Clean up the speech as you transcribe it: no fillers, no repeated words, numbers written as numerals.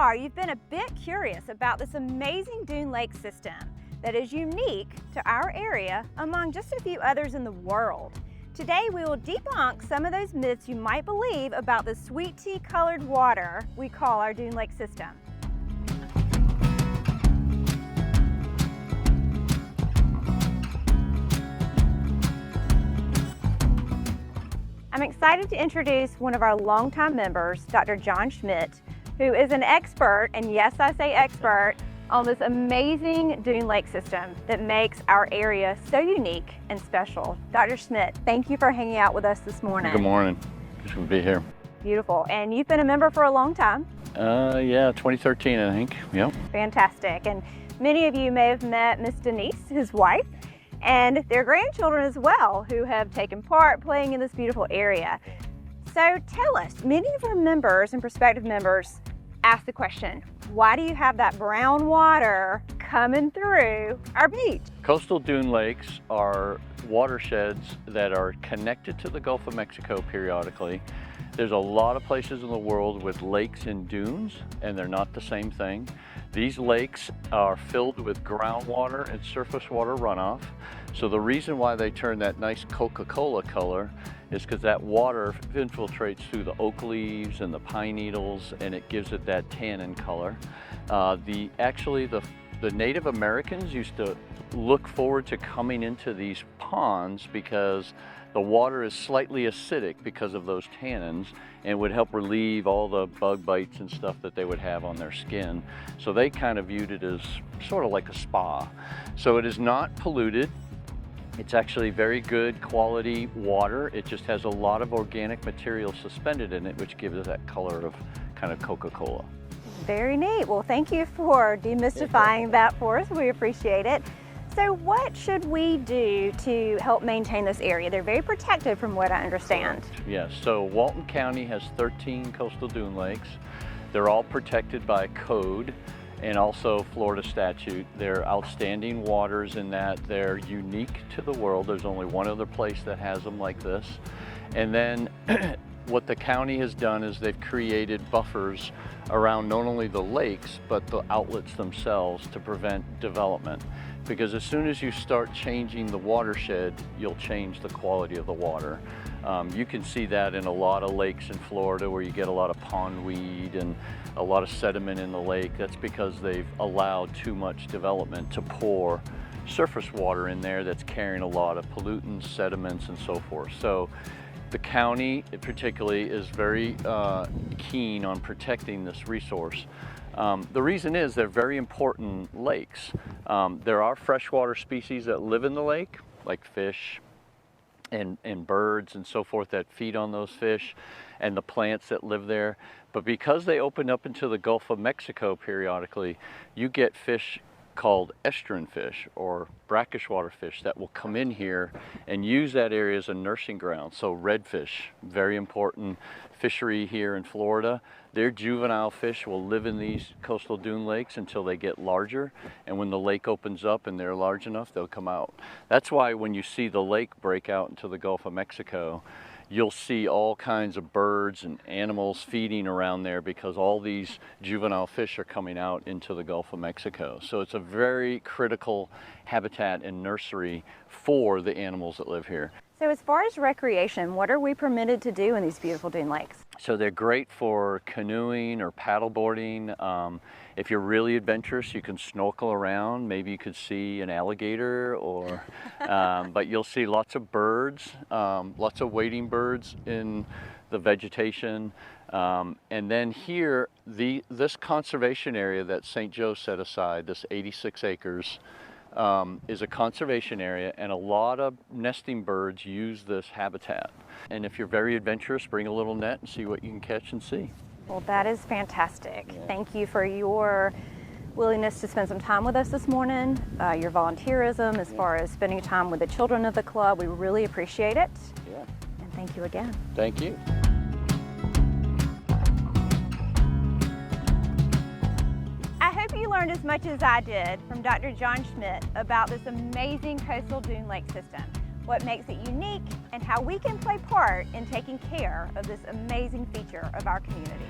far, you've been a bit curious about this amazing dune lake system that is unique to our area among just a few others in the world. Today, we will debunk some of those myths you might believe about the sweet tea colored water we call our dune lake system. I'm excited to introduce one of our longtime members, Dr. Jon Schmidt, who is an expert, and yes, I say expert, on this amazing dune lake system that makes our area so unique and special. Dr. Schmidt, thank you for hanging out with us this morning. Good morning. Good to be here. Beautiful. And you've been a member for a long time. Yeah, 2013, I think. Yep. Fantastic. And many of you may have met Miss Denise, his wife, and their grandchildren as well, who have taken part playing in this beautiful area. So tell us, many of our members and prospective members ask the question, why do you have that brown water coming through our beach? Coastal dune lakes are watersheds that are connected to the Gulf of Mexico periodically. There's a lot of places in the world with lakes and dunes, and they're not the same thing. These lakes are filled with groundwater and surface water runoff. So the reason why they turn that nice Coca-Cola color is because that water infiltrates through the oak leaves and the pine needles, and it gives it that tannin color. Actually, the Native Americans used to look forward to coming into these ponds because the water is slightly acidic because of those tannins and would help relieve all the bug bites and stuff that they would have on their skin. So they kind of viewed it as sort of like a spa. So it is not polluted. It's actually very good quality water. It just has a lot of organic material suspended in it, which gives it that color of kind of Coca-Cola. Very neat. Well, thank you for demystifying that for us. We appreciate it. So what should we do to help maintain this area? They're very protected from what I understand. Yes, so Walton County has 13 coastal dune lakes. They're all protected by code and also Florida statute. They're outstanding waters in that they're unique to the world. There's only one other place that has them like this. And then what the county has done is they've created buffers around not only the lakes, but the outlets themselves to prevent development. Because as soon as you start changing the watershed, you'll change the quality of the water. You can see that in a lot of lakes in Florida where you get a lot of pondweed and a lot of sediment in the lake. That's because they've allowed too much development to pour surface water in there that's carrying a lot of pollutants, sediments, and so forth. So the county particularly is very keen on protecting this resource. The reason is they're very important lakes. There are freshwater species that live in the lake, like fish and birds and so forth that feed on those fish, and the plants that live there. But because they open up into the Gulf of Mexico periodically, you get fish called estuarine fish or brackish water fish that will come in here and use that area as a nursing ground. So redfish, very important fishery here in Florida. Their juvenile fish will live in these coastal dune lakes until they get larger, and when the lake opens up and they're large enough, they'll come out. That's why when you see the lake break out into the Gulf of Mexico, you'll see all kinds of birds and animals feeding around there because all these juvenile fish are coming out into the Gulf of Mexico. So it's a very critical habitat and nursery for the animals that live here. So as far as recreation, what are we permitted to do in these beautiful dune lakes? So they're great for canoeing or paddleboarding. If you're really adventurous, you can snorkel around. Maybe you could see an alligator, or but you'll see lots of birds, lots of wading birds in the vegetation. And then here, this conservation area that St. Joe set aside, this 86 acres, is a conservation area, and a lot of nesting birds use this habitat. And if you're very adventurous, bring a little net and see what you can catch and see. Well, that is fantastic. Yeah. Thank you for your willingness to spend some time with us this morning, your volunteerism as far as spending time with the children of the club. We really appreciate it. Yeah. And thank you again. Thank you. I hope you learned as much as I did from Dr. Jon Schmidt about this amazing coastal dune lake system, what makes it unique, and how we can play part in taking care of this amazing feature of our community.